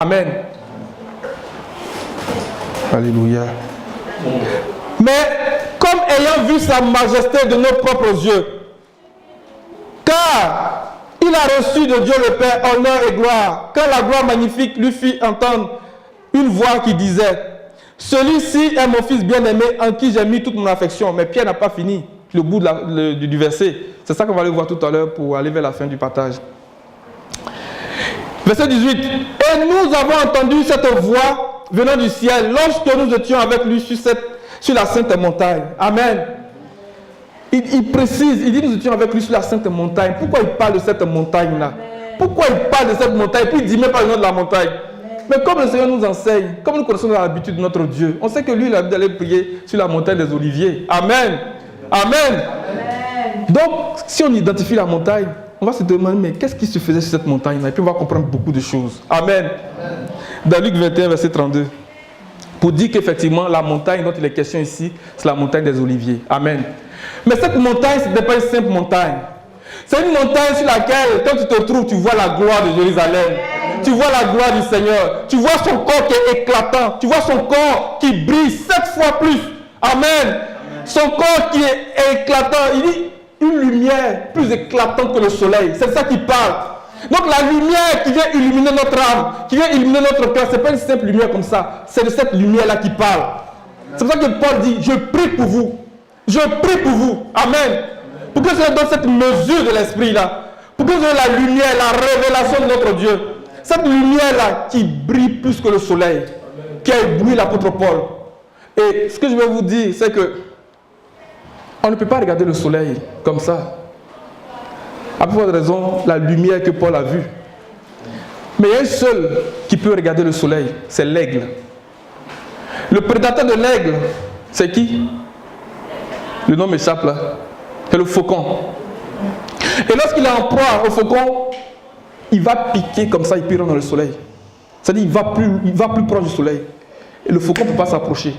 Amen. Alléluia. Mais comme ayant vu sa majesté de nos propres yeux, car il a reçu de Dieu le Père honneur et gloire, quand la gloire magnifique lui fit entendre une voix qui disait, celui-ci est mon fils bien-aimé en qui j'ai mis toute mon affection. Mais Pierre n'a pas fini le bout du verset. C'est ça qu'on va aller voir tout à l'heure pour aller vers la fin du partage. Verset 18. Et nous avons entendu cette voix venant du ciel lorsque nous étions avec lui sur la sainte montagne. Amen. Il précise, il dit nous étions avec lui sur la sainte montagne. Pourquoi il parle de cette montagne-là? Pourquoi il parle de cette montagne? Puis il dit même pas le nom de la montagne. Mais comme le Seigneur nous enseigne, comme nous connaissons l'habitude de notre Dieu, on sait que lui, il a d'aller prier sur la montagne des Oliviers. Amen. Amen. Amen. Donc, si on identifie la montagne, on va se demander, mais qu'est-ce qui se faisait sur cette montagne-là? Et puis on va comprendre beaucoup de choses. Amen. Amen. Dans Luc 21, verset 32, pour dire qu'effectivement, la montagne dont il est question ici, c'est la montagne des Oliviers. Amen. Mais cette montagne, ce n'est pas une simple montagne. C'est une montagne sur laquelle, quand tu te trouves, tu vois la gloire de Jérusalem. Tu vois la gloire du Seigneur. Tu vois son corps qui est éclatant. Tu vois son corps qui brille 7 fois plus. Amen. Amen. Son corps qui est éclatant. Il dit une lumière plus éclatante que le soleil. C'est ça qui parle. Donc la lumière qui vient illuminer notre âme, qui vient illuminer notre cœur, ce n'est pas une simple lumière comme ça. C'est de cette lumière-là qui parle. C'est pour ça que Paul dit, je prie pour vous. Je prie pour vous. Amen. Pour que je donne cette mesure de l'esprit-là. Pour que je donne la lumière, la révélation de notre Dieu. Cette lumière-là qui brille plus que le soleil, qui a ébloui l'apôtre Paul. Et ce que je vais vous dire, c'est que on ne peut pas regarder le soleil comme ça. À plusieurs raisons, la lumière que Paul a vue. Mais il y a un seul qui peut regarder le soleil, c'est l'aigle. Le prédateur de l'aigle, c'est qui? Le nom m'échappe là. C'est le faucon. Et lorsqu'il est en proie au faucon, il va piquer comme ça, il pire dans le soleil. C'est-à-dire il va plus proche du soleil. Et le faucon ne peut pas s'approcher.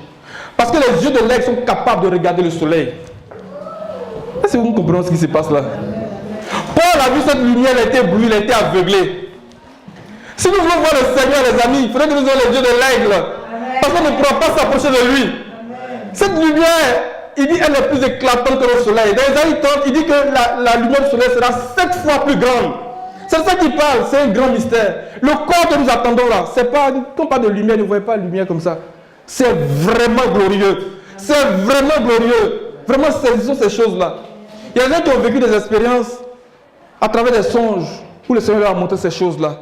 Parce que les yeux de l'aigle sont capables de regarder le soleil. Est-ce que vous comprenez ce qui se passe là? Paul a vu cette lumière, il a été ébloui, il a été aveuglé. Si nous voulons voir le Seigneur, les amis, il faudrait que nous ayons les yeux de l'aigle. Parce qu'on ne pourra pas s'approcher de lui. Cette lumière, il dit, elle est plus éclatante que le soleil. Dans Isaïe 30, il dit que la lumière du soleil sera 7 fois plus grande. C'est ça qui parle, c'est un grand mystère. Le corps que nous attendons là, c'est pas, quand on parle de lumière, ne voyez pas la lumière comme ça. C'est vraiment glorieux. C'est vraiment glorieux. Vraiment, saisissons ces choses-là. Il y a des gens qui ont vécu des expériences à travers des songes où le Seigneur leur a montré ces choses-là.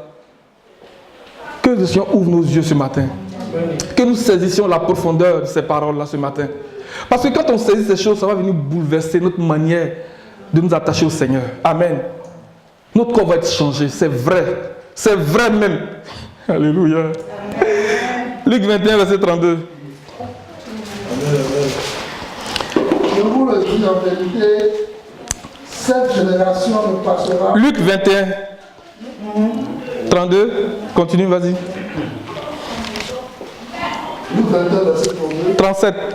Que le Seigneur ouvre nos yeux ce matin. Que nous saisissions la profondeur de ces paroles-là ce matin. Parce que quand on saisit ces choses, ça va venir bouleverser notre manière de nous attacher au Seigneur. Amen. Notre corps va être changé, c'est vrai. C'est vrai même. Alléluia. Amen. Luc 21, verset 32. Je vous le dis en vérité, cette génération ne passera. Luc 21, 32. Continue, vas-y. Luc 21, verset 32.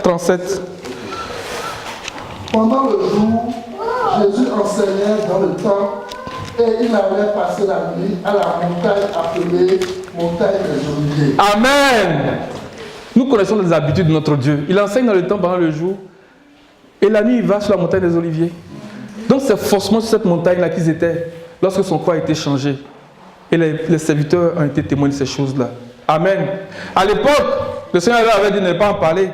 37. Pendant le jour, Jésus enseignait dans le temple et il allait passer la nuit à la montagne appelée montagne des Oliviers. Amen. Nous connaissons les habitudes de notre Dieu. Il enseigne dans le temple pendant le jour et la nuit il va sur la montagne des Oliviers. Donc c'est forcément sur cette montagne-là qu'ils étaient lorsque son corps a été changé. Et les serviteurs ont été témoins de ces choses-là. Amen. À l'époque, le Seigneur avait dit de ne pas en parler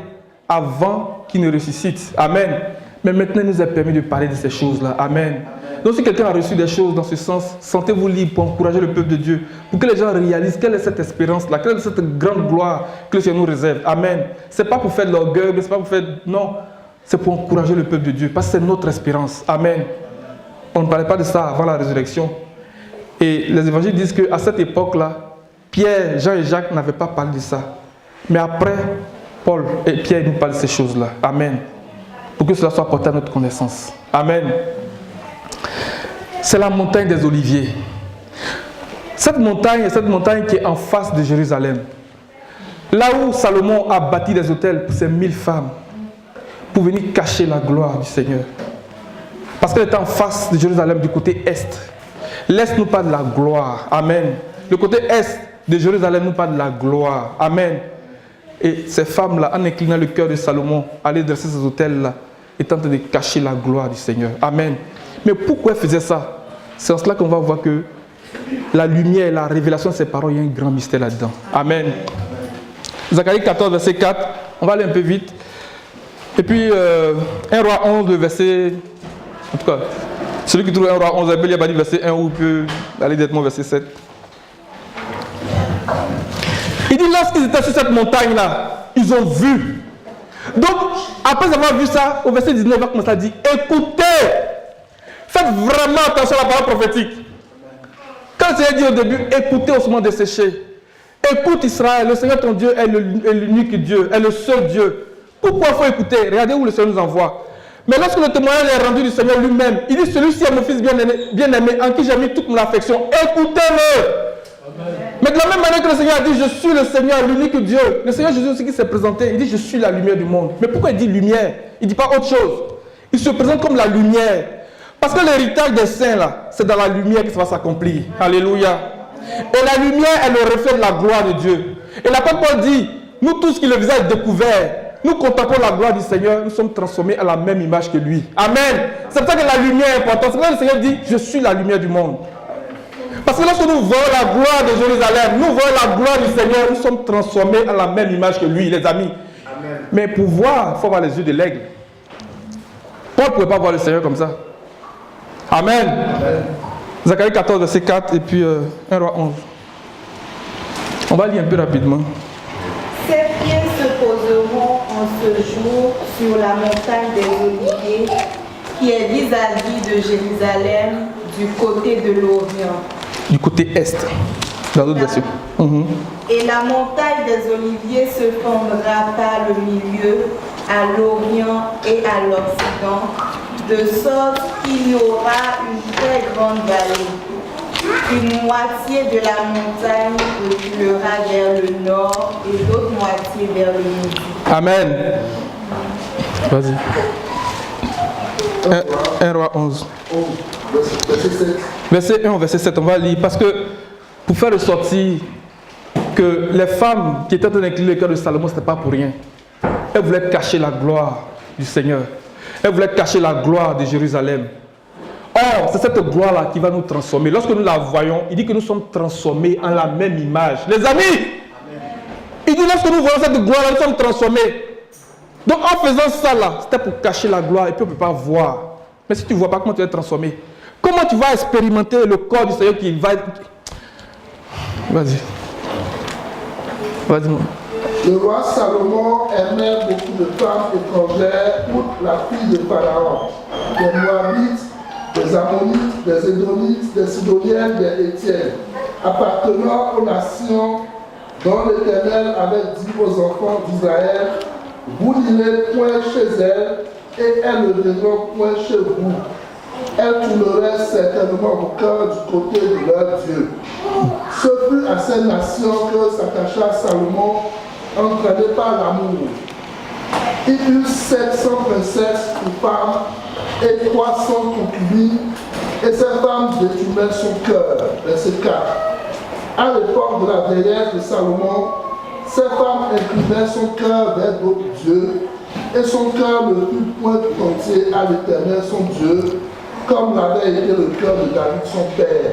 avant qu'il ne ressuscite. Amen. Mais maintenant, il nous a permis de parler de ces choses-là. Amen. Donc si quelqu'un a reçu des choses dans ce sens, sentez-vous libre pour encourager le peuple de Dieu. Pour que les gens réalisent quelle est cette espérance-là, quelle est cette grande gloire que le Seigneur nous réserve. Amen. Ce n'est pas pour faire de l'orgueil, mais ce n'est pas pour faire... Non. C'est pour encourager le peuple de Dieu. Parce que c'est notre espérance. Amen. On ne parlait pas de ça avant la résurrection. Et les évangiles disent qu'à cette époque-là, Pierre, Jean et Jacques n'avaient pas parlé de ça. Mais après, Paul et Pierre nous parlent de ces choses-là. Amen. Pour que cela soit porté à notre connaissance. Amen. C'est la montagne des Oliviers. Cette montagne est cette montagne qui est en face de Jérusalem. Là où Salomon a bâti des hôtels pour ses 1000 femmes. Pour venir cacher la gloire du Seigneur. Parce qu'elle est en face de Jérusalem du côté est. L'est nous parle de la gloire. Amen. Le côté est de Jérusalem nous parle de la gloire. Amen. Et ces femmes-là, en inclinant le cœur de Salomon, allaient dresser ces autels-là, étant en train de cacher la gloire du Seigneur. Amen. Mais pourquoi elle faisait ça? C'est en cela qu'on va voir que la lumière et la révélation de ses paroles, il y a un grand mystère là-dedans. Amen. Zacharie 14, verset 4. On va aller un peu vite. Et puis, 1 Roi 11, verset... En tout cas, celui qui trouve 1 Roi 11, il n'y a pas dit verset 1 ou peut aller directement au verset 7. Il dit, lorsqu'ils étaient sur cette montagne-là, ils ont vu. Donc, après avoir vu ça, au verset 19, on va commencer à dire, écoutez, faites vraiment attention à la parole prophétique. Quand le Seigneur dit au début, écoutez au moment de sécher. Écoute Israël, le Seigneur ton Dieu est l'unique Dieu, est le seul Dieu. Pourquoi il faut écouter? Regardez où le Seigneur nous envoie. Mais lorsque le témoignage est rendu du Seigneur lui-même, il dit, celui-ci est mon fils bien-aimé, en qui j'ai mis toute mon affection. Écoutez-le. Mais de la même manière que le Seigneur a dit, je suis le Seigneur, l'unique Dieu. Le Seigneur Jésus aussi qui s'est présenté, il dit, je suis la lumière du monde. Mais pourquoi il dit lumière? Il ne dit pas autre chose. Il se présente comme la lumière. Parce que l'héritage des saints, là, c'est dans la lumière que ça va s'accomplir. Alléluia. Et la lumière est le reflet de la gloire de Dieu. Et l'apôtre Paul dit, nous tous qui le visage découvert, nous contemplons la gloire du Seigneur, nous sommes transformés à la même image que lui. Amen. C'est pour ça que la lumière est importante. C'est pour ça que le Seigneur dit, je suis la lumière du monde. Parce que lorsque nous voyons la gloire de Jérusalem, nous voyons la gloire du Seigneur, nous sommes transformés à la même image que lui, les amis. Amen. Mais pour voir, il faut avoir les yeux de l'aigle. Paul ne pouvait pas voir le Seigneur comme ça. Amen. Amen. Zacharie 14, verset 4 et puis 1 Roi 11. On va lire un peu rapidement. Ces pieds se poseront en ce jour sur la montagne des Oliviers, qui est vis-à-vis de Jérusalem, du côté de l'Orient. Du côté est, dans d'autres versions. Et la montagne des Oliviers se formera par le milieu, à l'Orient et à l'Occident, de sorte qu'il y aura une très grande vallée. Une moitié de la montagne reculera vers le nord et l'autre moitié vers le midi. Amen. Vas-y. 1 Roi 11. Verset 1 au verset 7, on va lire. Parce que pour faire ressortir que les femmes qui étaient en train d'incliner le cœur de Salomon, ce n'était pas pour rien. Elles voulaient cacher la gloire du Seigneur. Elles voulaient cacher la gloire de Jérusalem. Or, c'est cette gloire-là qui va nous transformer. Lorsque nous la voyons, il dit que nous sommes transformés en la même image. Les amis, il dit lorsque nous voyons cette gloire-là, nous sommes transformés. Donc en faisant ça là, c'était pour cacher la gloire et puis on ne peut pas voir. Mais si tu ne vois pas, comment tu vas être transformé? Comment tu vas expérimenter le corps du Seigneur qui va... Vas-y. Vas-y. Le roi Salomon aimait beaucoup de femmes étrangères, outre la fille de Pharaon, des Moabites, des Ammonites, des Édomites, des Sidoniennes, des Hétiennes, appartenant aux nations dont l'Éternel avait dit aux enfants d'Israël, vous n'irez point chez elles et elles ne viendront point chez vous. Elles tourneraient certainement au cœur du côté de leur Dieu. Ce fut à ces nations que s'attacha Salomon, entraîné par l'amour. Il eut 700 princesses ou femmes et 300 concubines, et ces femmes détournaient son cœur. Verset 4. À l'époque de la vieillesse de Salomon, ces femmes inclinaient son cœur vers d'autres dieux, et son cœur ne fut point tout entier à l'Éternel son Dieu, comme l'avait été le cœur de David son père.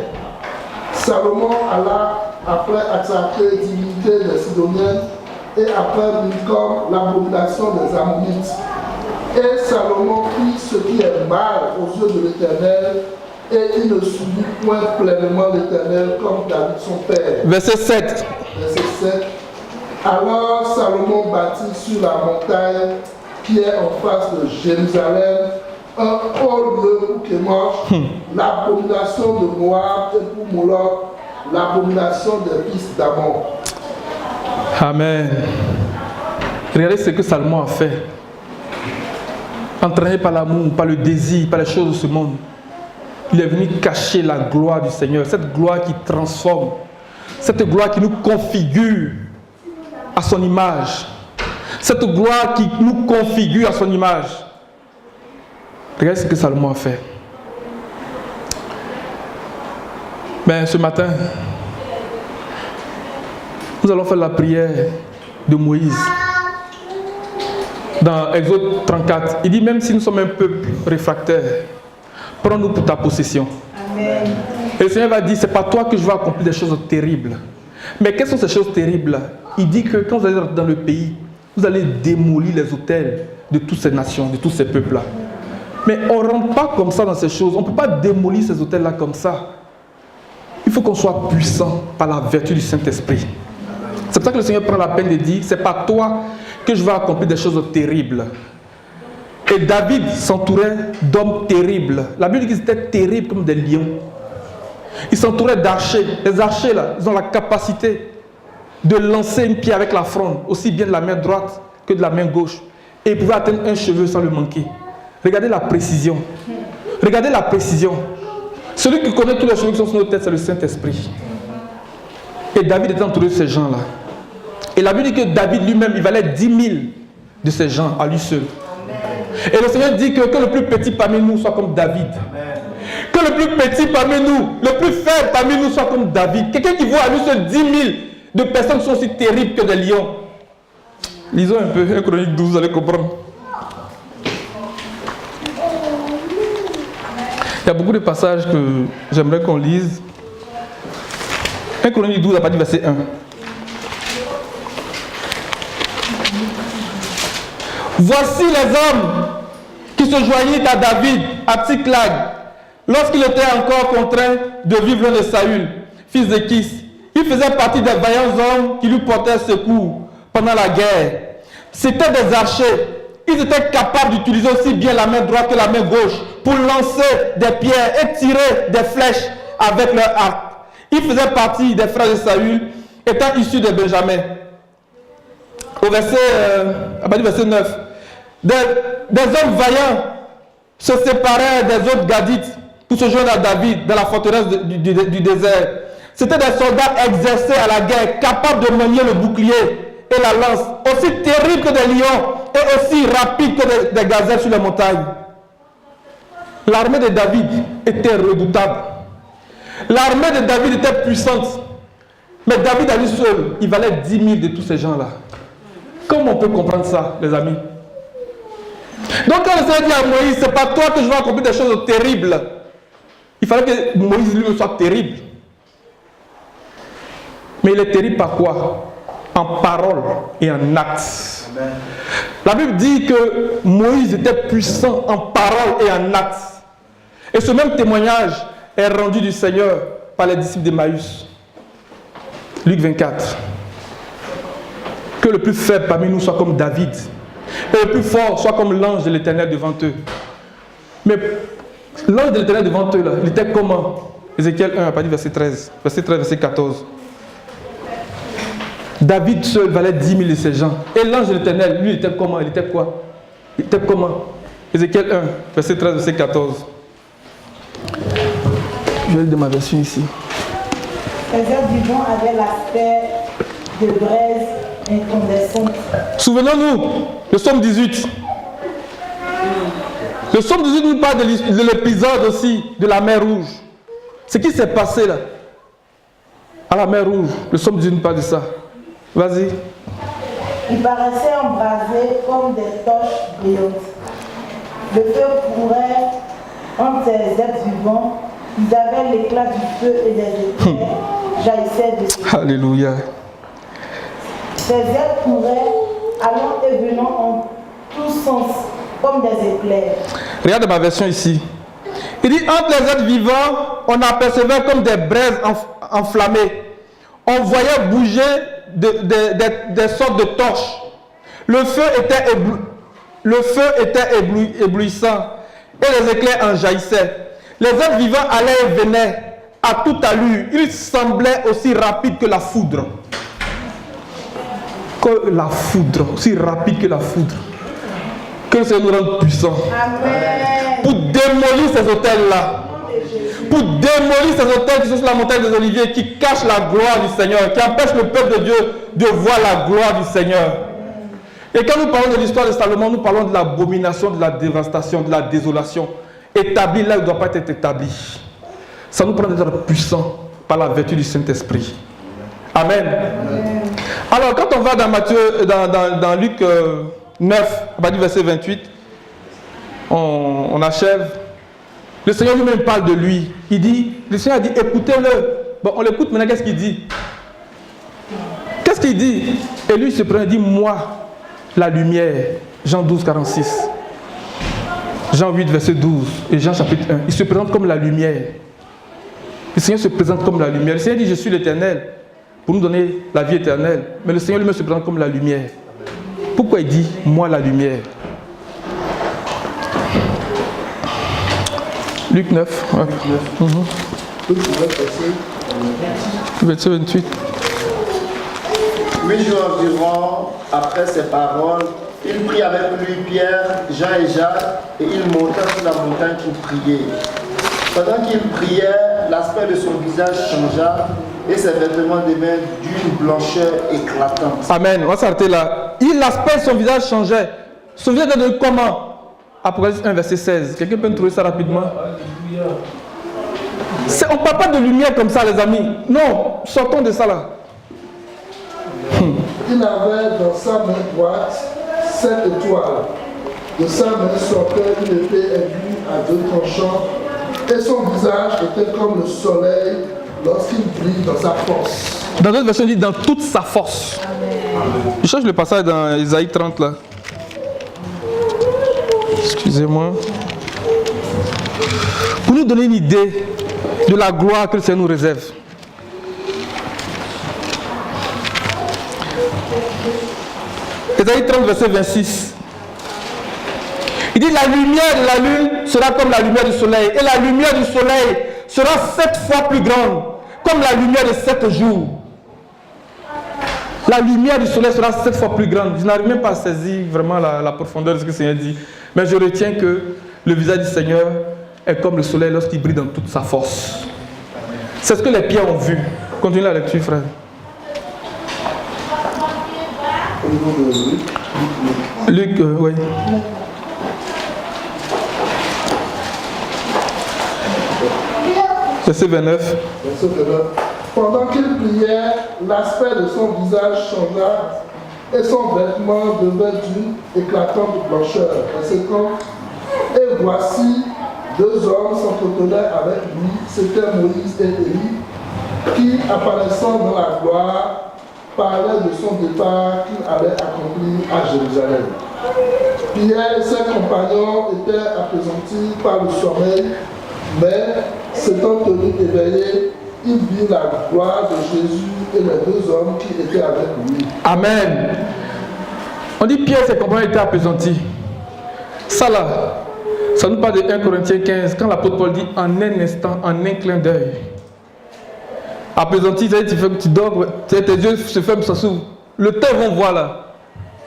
Salomon alla après attaquer divinité des Sidoniennes, et après Milcom, l'abomination des Ammonites. Et Salomon fit ce qui est mal aux yeux de l'Éternel, et il ne subit point pleinement l'Éternel comme David son père. Verset 7. Verset 7. Alors Salomon bâtit sur la montagne qui est en face de Jérusalem un haut lieu pour Kémosh, l'abomination de Moab, et pour Moloch, l'abomination des fils d'Ammon. Amen. Regardez ce que Salomon a fait. Entraîné par l'amour, par le désir, par les choses de ce monde. Il est venu cacher la gloire du Seigneur. Cette gloire qui transforme. Cette gloire qui nous configure à son image. Cette gloire qui nous configure à son image. Regardez ce que Salomon a fait. Mais ce matin, Nous allons faire la prière de Moïse. Dans Exode 34, il dit même si nous sommes un peuple réfractaire, prends-nous pour ta possession. Amen. Et le Seigneur va dire, c'est pas toi que je vais accomplir des choses terribles. Mais quelles sont ces choses terribles? Il dit que quand vous allez dans le pays, vous allez démolir les autels de toutes ces nations, de tous ces peuples-là. Mais on ne rentre pas comme ça dans ces choses. On ne peut pas démolir ces autels-là comme ça. Il faut qu'on soit puissant par la vertu du Saint-Esprit. C'est pour ça que le Seigneur prend la peine de dire, c'est pas toi que je vais accomplir des choses terribles. Et David s'entourait d'hommes terribles. La Bible dit qu'ils étaient terribles comme des lions. Ils s'entouraient d'archers. Les archers, là, ils ont la capacité de lancer une pierre avec la fronde, aussi bien de la main droite que de la main gauche. Et ils pouvaient atteindre un cheveu sans le manquer. Regardez la précision. Regardez la précision. Celui qui connaît tous les cheveux qui sont sur nos têtes, c'est le Saint-Esprit. Et David était entouré de ces gens-là. Et la Bible dit que David lui-même, il valait 10 000 de ces gens à lui seul. Et le Seigneur dit que le plus petit parmi nous soit comme David. Que le plus petit parmi nous, le plus faible parmi nous soit comme David. Quelqu'un qui voit à lui seul 10 000 de personnes qui sont aussi terribles que des lions. Lisons un peu, 1 Chronique 12, vous allez comprendre. Il y a beaucoup de passages que j'aimerais qu'on lise. 1 Chronique 12, à partir du verset 1. Voici les hommes qui se joignirent à David à Tsiklag, lorsqu'il était encore contraint de vivre loin de Saül, fils de Kis. Il faisait partie des vaillants hommes qui lui portaient secours pendant la guerre. C'étaient des archers. Ils étaient capables d'utiliser aussi bien la main droite que la main gauche pour lancer des pierres et tirer des flèches avec leur arc. Ils faisaient partie des frères de Saül, étant issus de Benjamin. Au verset, à partir du verset 9, des hommes vaillants se séparèrent des autres Gadites pour se joindre à David dans la forteresse du désert. C'étaient des soldats exercés à la guerre, capables de manier le bouclier et la lance, aussi terribles que des lions et aussi rapides que des gazelles sur les montagnes. L'armée de David était redoutable. L'armée de David était puissante. Mais David à lui seul, il valait 10 000 de tous ces gens-là. Comment on peut comprendre ça, les amis? Donc quand le Seigneur dit à Moïse, c'est pas toi que je vais accomplir des choses terribles. Il fallait que Moïse lui soit terrible. Mais il est terrible par quoi? En parole et en acte. Amen. La Bible dit que Moïse était puissant en parole et en acte. Et ce même témoignage est rendu du Seigneur par les disciples d'Emmaüs. Luc 24. Que le plus faible parmi nous soit comme David. Et le plus fort soit comme l'ange de l'Éternel devant eux. Mais l'ange de l'Éternel devant eux, là, il était comment? Ézéchiel 1, à partir du verset 13. Verset 13, verset 14. David seul valait 10 000 de ces gens. Et l'ange de l'Éternel, lui, il était comment? Il était quoi? Il était comment? Ézéchiel 1, verset 13, verset 14. Je vais lire de ma version ici. Les êtres vivants avaient l'aspect de braise incandescente. Souvenons-nous, le psaume 18. Le psaume 18 nous parle de l'épisode aussi de la mer Rouge. Ce qui s'est passé là, à la mer Rouge. Le psaume 18 nous parle de ça. Vas-y. Ils paraissaient embrasés comme des torches brillantes. Le feu courait entre ces êtres vivants. Ils avaient l'éclat du feu et des éclairs jaillissaient de ces. Alléluia. Ces êtres couraient, allant et venant en tous sens, comme des éclairs. Regarde ma version ici. Il dit, entre les êtres vivants, on apercevait comme des braises enflammées. On voyait bouger des sortes de torches. Le feu était éblouissant et les éclairs en jaillissaient. Les êtres vivants allaient et venaient à toute allure. Ils semblaient aussi rapides que la foudre. Que la foudre, aussi rapide que la foudre. Que le Seigneur nous rende puissants. Amen. Pour démolir ces hôtels-là. Pour démolir ces hôtels qui sont sur la montagne des Oliviers, qui cachent la gloire du Seigneur, qui empêchent le peuple de Dieu de voir la gloire du Seigneur. Et quand nous parlons de l'histoire de Salomon, nous parlons de l'abomination, de la dévastation, de la désolation. Établi là où il ne doit pas être établi. Ça nous prend d'être puissants par la vertu du Saint-Esprit. Amen. Amen. Alors, quand on va dans dans Luc 9, à partir du verset 28, on achève. Le Seigneur lui-même parle de lui. Le Seigneur a dit, écoutez-le. Bon, on l'écoute maintenant, qu'est-ce qu'il dit? Qu'est-ce qu'il dit? Et lui, il se prend et dit, moi, la lumière. Jean 12, 46. Jean 8, verset 12. Et Jean chapitre 1. Il se présente comme la lumière. Le Seigneur se présente comme la lumière. Le Seigneur dit, je suis l'Éternel, pour nous donner la vie éternelle. Mais le Seigneur lui-même se présente comme la lumière. Pourquoi il dit, moi, la lumière? Luc 9. Ouais. Verset 28. 8 jours environ après ces paroles, il prit avec lui Pierre, Jean et Jacques, et il monta sur la montagne pour prier. Pendant qu'il priait, l'aspect de son visage changea et ses vêtements devinrent d'une blancheur éclatante. Amen. On va s'arrêter là. L'aspect de son visage changeait. Son visage était de comment? Apocalypse 1, verset 16. Quelqu'un peut nous trouver ça rapidement? On ne parle pas de lumière comme ça, les amis. Non, sortons de ça là. Il avait dans sa main droite 7 étoiles. De sa main sortait une épée aiguë à 2 tranchants, et son visage était comme le soleil lorsqu'il brille dans sa force. Dans d'autres versions, il dit dans toute sa force. Je cherche le passage dans Isaïe 30 là. Excusez-moi. Pour nous donner une idée de la gloire que le Seigneur nous réserve. Isaïe 30, verset 26. Il dit, la lumière de la lune sera comme la lumière du soleil. Et la lumière du soleil sera 7 fois plus grande, comme la lumière de 7 jours. La lumière du soleil sera 7 fois plus grande. Je n'arrive même pas à saisir vraiment la profondeur de ce que le Seigneur dit. Mais je retiens que le visage du Seigneur est comme le soleil lorsqu'il brille dans toute sa force. C'est ce que les pierres ont vu. Continue la lecture, frère. Au niveau de Luc. Luc, oui. Verset 29. Verset 29. Pendant qu'il priait, l'aspect de son visage changea et son vêtement devint d'une éclatante blancheur. Verset 30. Et voici, 2 hommes s'entretenaient avec lui, c'étaient Moïse et Élie, qui, apparaissant dans la gloire, parlaient de son départ qu'il allait accomplir à Jérusalem. Pierre et ses compagnons étaient appesantis par le sommeil, mais s'étant tenus éveillés, ils virent la gloire de Jésus et les 2 hommes qui étaient avec lui. Amen. On dit Pierre et ses compagnons étaient appesantis. Ça là, ça nous parle de 1 Corinthiens 15, quand l'apôtre Paul dit en un instant, en un clin d'œil. Appesanti, tu dors, tes yeux se ferment, ça s'ouvre. Le temps vont voir là.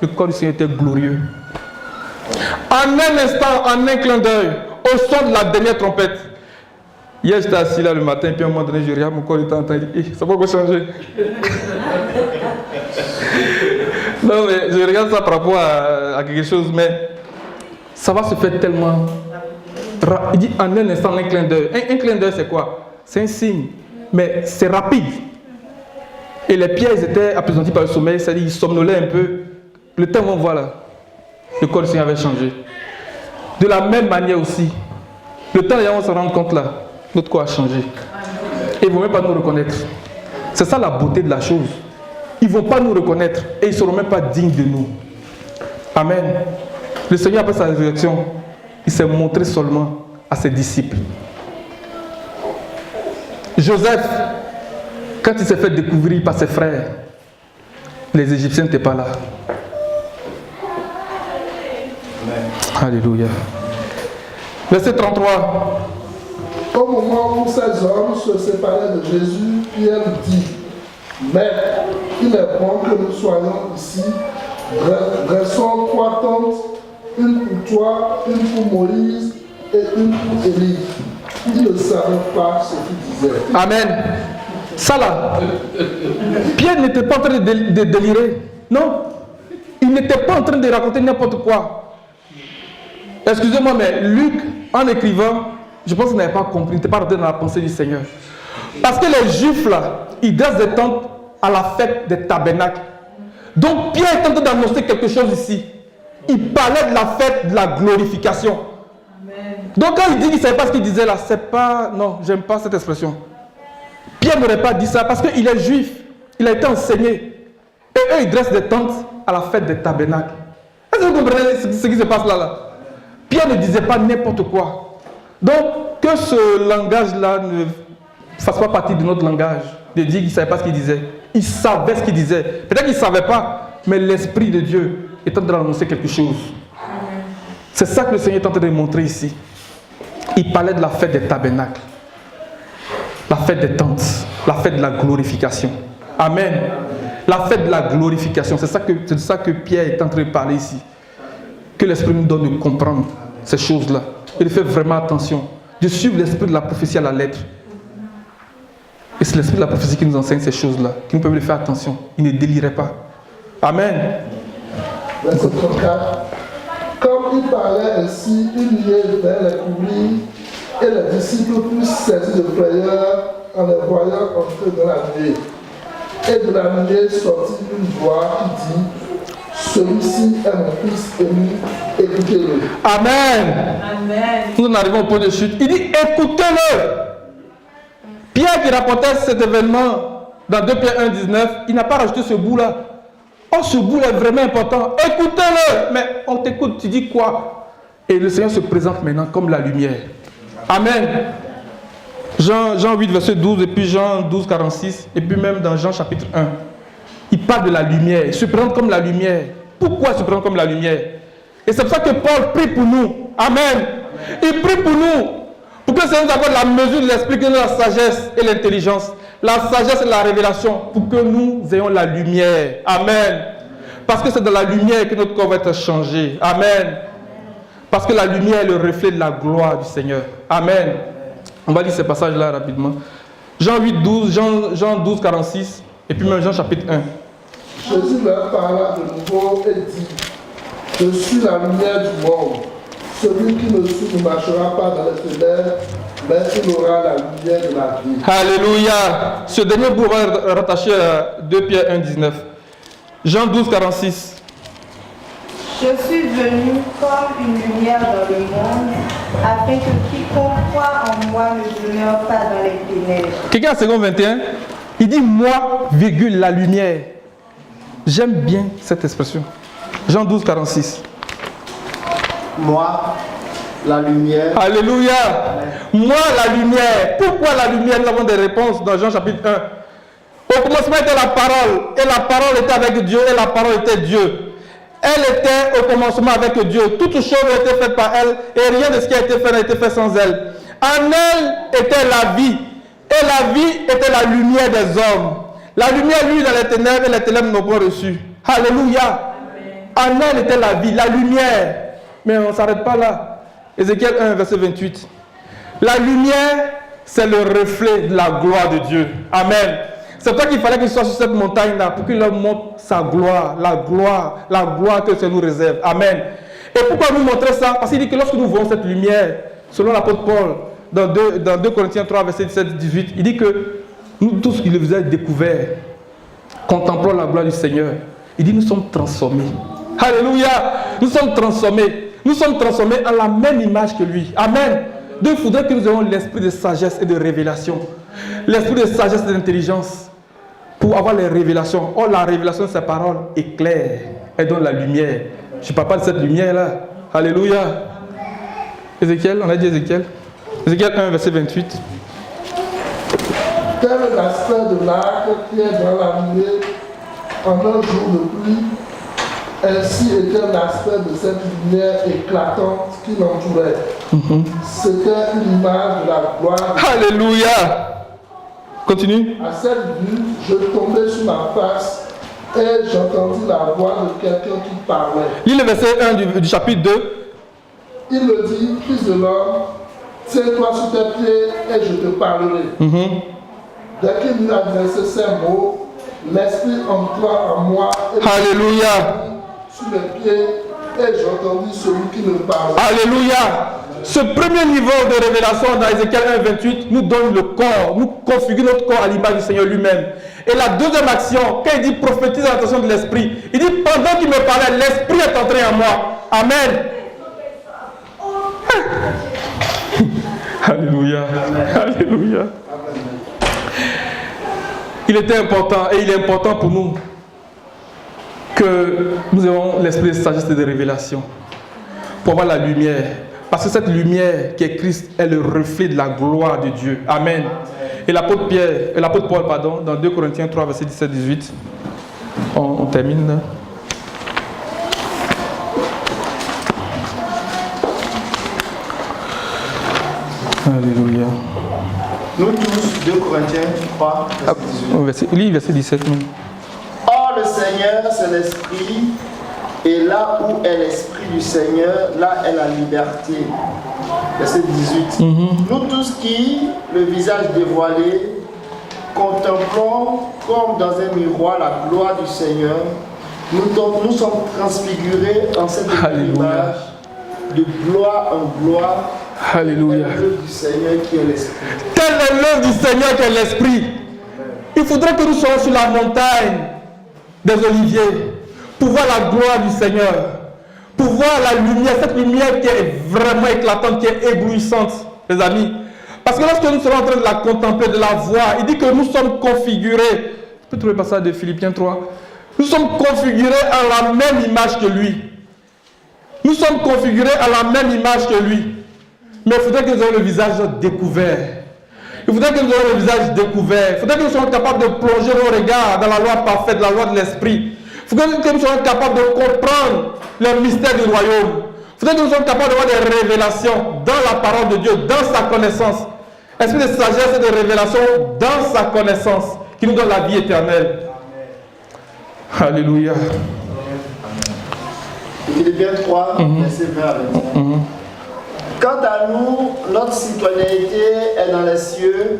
Le corps du Seigneur était glorieux. En un instant, en un clin d'œil, au son de la dernière trompette. Hier, j'étais assis là le matin, puis à un moment donné, je regarde, mon corps était en train de dire, ça va pas changer. Non, mais je regarde ça par rapport à quelque chose, mais ça va se faire tellement. Il dit en un instant, un clin d'œil. Un clin d'œil, c'est quoi? C'est un signe. Mais c'est rapide. Et les pierres étaient appesanties par le sommeil, c'est-à-dire ils somnolaient un peu. Le temps, on voit là, le corps du Seigneur avait changé. De la même manière aussi, le temps, on se rend compte là, notre corps a changé. Et ils ne vont même pas nous reconnaître. C'est ça la beauté de la chose. Ils ne vont pas nous reconnaître et ils ne seront même pas dignes de nous. Amen. Le Seigneur, après sa résurrection, il s'est montré seulement à ses disciples. Joseph, quand il s'est fait découvrir par ses frères, les Égyptiens n'étaient pas là. Amen. Alléluia. Verset 33. Au moment où ces hommes se séparaient de Jésus, Pierre dit, Maître, il est bon que nous soyons ici. Dressons 3 tentes, une pour toi, une pour Moïse et une pour Élie. Ils ne savaient pas ce qu'il disait. Amen. Ça là, Pierre n'était pas en train de délirer. Non. Il n'était pas en train de raconter n'importe quoi. Excusez-moi, mais Luc, en écrivant, je pense qu'il n'avait pas compris, il n'était pas rentré dans la pensée du Seigneur. Parce que les Juifs là, ils dressent des tentes à la fête des tabernacles. Donc Pierre est en train d'annoncer quelque chose ici. Il parlait de la fête de la glorification. Amen. Donc quand il dit qu'il ne savait pas ce qu'il disait là, c'est pas... Non, j'aime pas cette expression. Pierre n'aurait pas dit ça parce qu'il est juif. Il a été enseigné. Et eux, ils dressent des tentes à la fête des tabernacles. Est-ce que vous comprenez ce qui se passe là? Pierre ne disait pas n'importe quoi. Donc, que ce langage-là ne fasse pas partie de notre langage, de dire qu'il ne savait pas ce qu'il disait. Il savait ce qu'il disait. Peut-être qu'il ne savait pas, mais l'Esprit de Dieu est en train d'annoncer quelque chose. C'est ça que le Seigneur est en train de montrer ici. Il parlait de la fête des tabernacles, la fête des tentes, la fête de la glorification. Amen. La fête de la glorification, c'est de ça que Pierre est en train de parler ici. Que l'Esprit nous donne de comprendre ces choses-là. Il fait vraiment attention de suivre l'Esprit de la prophétie à la lettre. Et c'est l'Esprit de la prophétie qui nous enseigne ces choses-là, qui nous permet de faire attention. Il ne délirait pas. Amen. Verset 34. Comme il parlait ainsi, une nuée vint les couvrir, et les disciples furent saisis de frayeur en les voyant entrer dans la nuée. Et de la nuée sortit une voix qui dit: celui-ci est mon fils aimé, écoutez-le. Amen. Amen. Nous en arrivons au point de chute. Il dit écoutez-le. Pierre qui rapportait cet événement dans 2 Pierre 1, 19, il n'a pas rajouté ce bout-là. Oh, ce bout est vraiment important. Écoutez-le. Mais on t'écoute, tu dis quoi? Et le Seigneur se présente maintenant comme la lumière. Amen. Jean 8, verset 12, et puis Jean 12, 46, et puis même dans Jean chapitre 1. Il parle de la lumière. Il se présente comme la lumière. Pourquoi il se présente comme la lumière? Et c'est pour ça que Paul prie pour nous. Amen. Il prie pour nous. Pour que le Seigneur nous accorde la mesure de l'esprit, que nous la sagesse et l'intelligence. La sagesse et la révélation. Pour que nous ayons la lumière. Amen. Parce que c'est dans la lumière que notre corps va être changé. Amen. Parce que la lumière est le reflet de la gloire du Seigneur. Amen. On va lire ces passages-là rapidement. Jean 8, 12, Jean 12, 46, et puis même Jean chapitre 1. Jésus leur parla de nouveau et dit: je suis la lumière du monde. Celui qui me suit ne marchera pas dans les ténèbres, mais il aura la lumière de la vie. Alléluia. Ce dernier bout va rattacher à 2 Pierre 1, 19. Jean 12, 46. Je suis venu comme une lumière dans le monde, afin que quiconque croit en moi ne demeure pas dans les ténèbres. Quelqu'un à seconde 21, il dit moi, virgule, la lumière. J'aime bien cette expression. Jean 12, 46. Moi, la lumière. Alléluia. Moi, la lumière. Pourquoi la lumière? Nous avons des réponses dans Jean chapitre 1. Au commencement était la parole, et la parole était avec Dieu, et la parole était Dieu. Elle était au commencement avec Dieu. Toutes choses ont été faites par elle, et rien de ce qui a été fait n'a été fait sans elle. En elle était la vie, et la vie était la lumière des hommes. La lumière, lui, dans les ténèbres, et les ténèbres n'ont pas reçu. Alléluia. En elle était la vie, la lumière. Mais on ne s'arrête pas là. Ézéchiel 1, verset 28. La lumière, c'est le reflet de la gloire de Dieu. Amen. C'est pour ça qu'il fallait qu'il soit sur cette montagne-là, pour qu'il leur montre sa gloire, la gloire que Dieu nous réserve. Amen. Et pourquoi nous montrer ça? Parce qu'il dit que lorsque nous voyons cette lumière, selon l'apôtre Paul, dans 2 Corinthiens 3, verset 17, 18, il dit que nous tous qui les avons découverts, contemplant la gloire du Seigneur, il dit nous sommes transformés. Alléluia. Nous sommes transformés. Nous sommes transformés à la même image que lui. Amen. Donc il faudrait que nous ayons l'esprit de sagesse et de révélation. L'esprit de sagesse et d'intelligence pour avoir les révélations. Oh, la révélation de sa parole est claire. Elle donne la lumière. Je ne parle pas de cette lumière-là. Alléluia. Ézéchiel, on a dit Ézéchiel. Ézéchiel 1, verset 28. Tel est l'aspect de l'arc qui est dans la nuée en un jour de pluie. Ainsi était l'aspect de cette lumière éclatante qui l'entourait. C'était une image de la gloire. Alléluia. Continue. À cette vue, je tombais sur ma face et j'entendis la voix de quelqu'un qui parlait. Lis le verset 1 du chapitre 2. Il me dit: fils de l'homme, tiens-toi sur tes pieds et je te parlerai. Dès qu'il m'eut adressé ces mots, l'esprit entra en moi et Alléluia. sur mes pieds et j'entendis celui qui me parlait. Alléluia. Ce premier niveau de révélation dans Ézéchiel 1:28 nous donne le corps, nous configure notre corps à l'image du Seigneur lui-même. Et la deuxième action, quand il dit prophétise à l'attention de l'Esprit, il dit pendant qu'il me parlait, l'Esprit est entré en moi. Amen. Alléluia. Alléluia. Il était important et il est important pour nous que nous ayons l'esprit de sagesse et de révélation pour avoir la lumière. Parce que cette lumière qui est Christ est le reflet de la gloire de Dieu. Amen. Et l'apôtre Paul, dans 2 Corinthiens 3, verset 17-18, on termine. Alléluia. Nous tous, 2 Corinthiens 3, verset 18. Lis verset 17. Or, le Seigneur, c'est l'Esprit, et là où est l'Esprit du Seigneur, là est la liberté. Verset 18. Nous tous qui, le visage dévoilé, contemplons comme dans un miroir la gloire du Seigneur, nous sommes transfigurés en cette image de gloire en gloire. Alléluia. Telle est l'œuvre du Seigneur qui est l'Esprit. Telle est l'œuvre du Seigneur qui est l'Esprit. Il faudrait que nous soyons sur la montagne des Oliviers pour voir la gloire du Seigneur, pour voir la lumière, cette lumière qui est vraiment éclatante, qui est éblouissante, les amis. Parce que lorsque nous serons en train de la contempler, de la voir, il dit que nous sommes configurés. Tu peux trouver le passage de Philippiens 3. Nous sommes configurés à la même image que lui. Nous sommes configurés à la même image que lui. Mais il faudrait que nous ayons le visage découvert. Il faudrait que nous ayons le visage découvert. Il faudrait que nous soyons capables de plonger nos regards dans la loi parfaite, la loi de l'Esprit. Il faudrait que nous soyons capables de comprendre les mystères du royaume. Il faudrait que nous soyons capables d'avoir des révélations dans la parole de Dieu, dans sa connaissance. Esprit de sagesse et de révélation dans sa connaissance, qui nous donne la vie éternelle. Amen. Alléluia. Philippiens 3, verset 20 à 21. Quant à nous, notre citoyenneté est dans les cieux.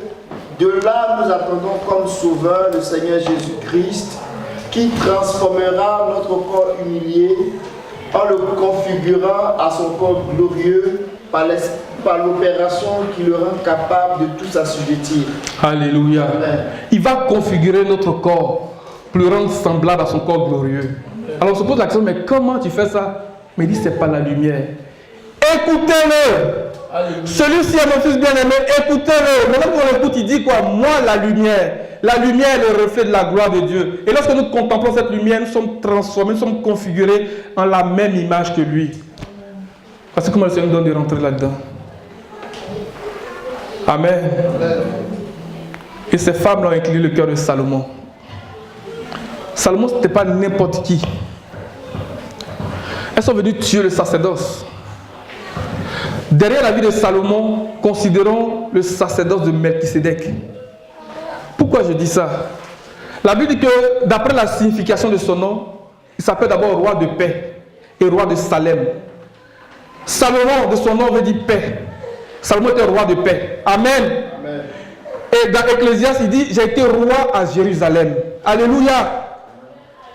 De là, nous attendons comme sauveur le Seigneur Jésus-Christ, qui transformera notre corps humilié en le configurant à son corps glorieux par l'opération qui le rend capable de tout s'assujettir. Alléluia. Amen. Il va configurer notre corps pour le rendre semblable à son corps glorieux. Alors on se pose la question, mais comment tu fais ça? Mais il dit, c'est pas la lumière. Écoutez-le. Celui-ci est mon fils bien-aimé, écoutez-le. Maintenant qu'on l'écoute, il dit quoi? Moi, la lumière est le reflet de la gloire de Dieu. Et lorsque nous contemplons cette lumière, nous sommes transformés, nous sommes configurés en la même image que lui. Parce que comment le Seigneur nous donne de rentrer là-dedans? Amen. Et ces femmes ont incliné le cœur de Salomon. Salomon, ce n'était pas n'importe qui. Elles sont venues tuer le sacerdoce. Derrière la vie de Salomon, considérons le sacerdoce de Melchisédek. Pourquoi je dis ça? La Bible dit que d'après la signification de son nom, il s'appelle d'abord roi de paix et roi de Salem. Salomon, de son nom, veut dire paix. Salomon était roi de paix. Amen. Amen. Et dans Ecclésiaste, il dit, j'ai été roi à Jérusalem. Alléluia.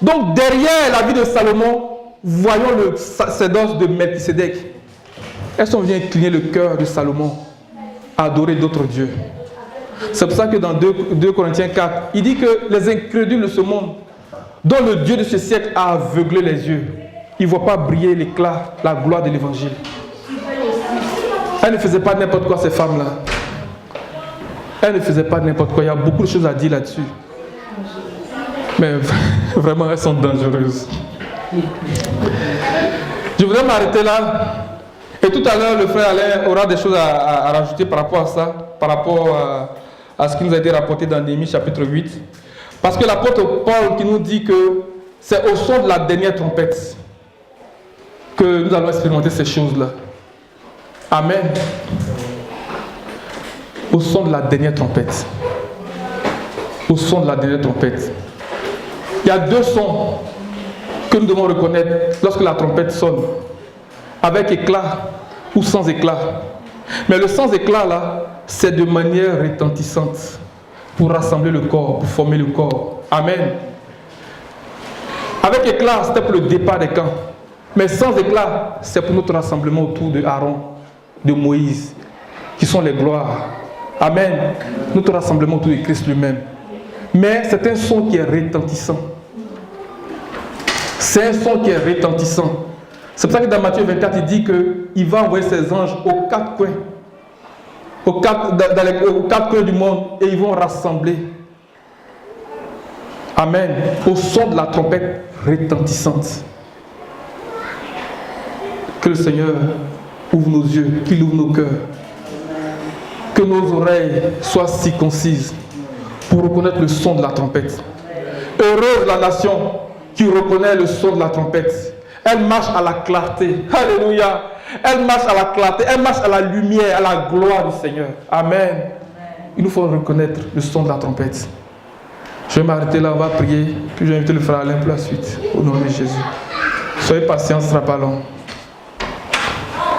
Donc derrière la vie de Salomon, voyons le sacerdoce de Melchisédek. Elles sont venues incliner le cœur de Salomon à adorer d'autres dieux. C'est pour ça que dans 2 Corinthiens 4, il dit que les incrédules de ce monde, dont le Dieu de ce siècle a aveuglé les yeux, ils ne voient pas briller l'éclat, la gloire de l'évangile. Elles ne faisaient pas n'importe quoi, ces femmes-là. Elles ne faisaient pas n'importe quoi. Il y a beaucoup de choses à dire là-dessus. Mais vraiment, elles sont dangereuses. Je voudrais m'arrêter là. Et tout à l'heure, le frère Alain aura des choses à rajouter par rapport à ça, par rapport à ce qui nous a été rapporté dans Néhémie chapitre 8. Parce que l'apôtre Paul qui nous dit que c'est au son de la dernière trompette que nous allons expérimenter ces choses-là. Amen. Au son de la dernière trompette. Au son de la dernière trompette. Il y a deux sons que nous devons reconnaître lorsque la trompette sonne. Avec éclat ou sans éclat. Mais le sans éclat là, c'est de manière retentissante pour rassembler le corps, pour former le corps. Amen. Avec éclat, c'était pour le départ des camps. Mais sans éclat, c'est pour notre rassemblement autour de Aaron. de Moïse, qui sont les gloires. Amen. Notre rassemblement autour de Christ lui-même. Mais c'est un son qui est retentissant. C'est un son qui est retentissant. C'est pour ça que dans Matthieu 24, il dit qu'il va envoyer ses anges aux quatre coins. Aux quatre coins du monde, et ils vont rassembler. Amen. Au son de la trompette retentissante. Que le Seigneur ouvre nos yeux, qu'il ouvre nos cœurs. Que nos oreilles soient circoncises pour reconnaître le son de la trompette. Heureuse la nation qui reconnaît le son de la trompette. Elle marche à la clarté. Alléluia. Elle marche à la clarté. Elle marche à la lumière, à la gloire du Seigneur. Amen. Il nous faut reconnaître le son de la trompette. Je vais m'arrêter là, on va prier. Puis je vais inviter le frère Alain pour la suite. Au nom de Jésus. Soyez patients, ce ne sera pas long.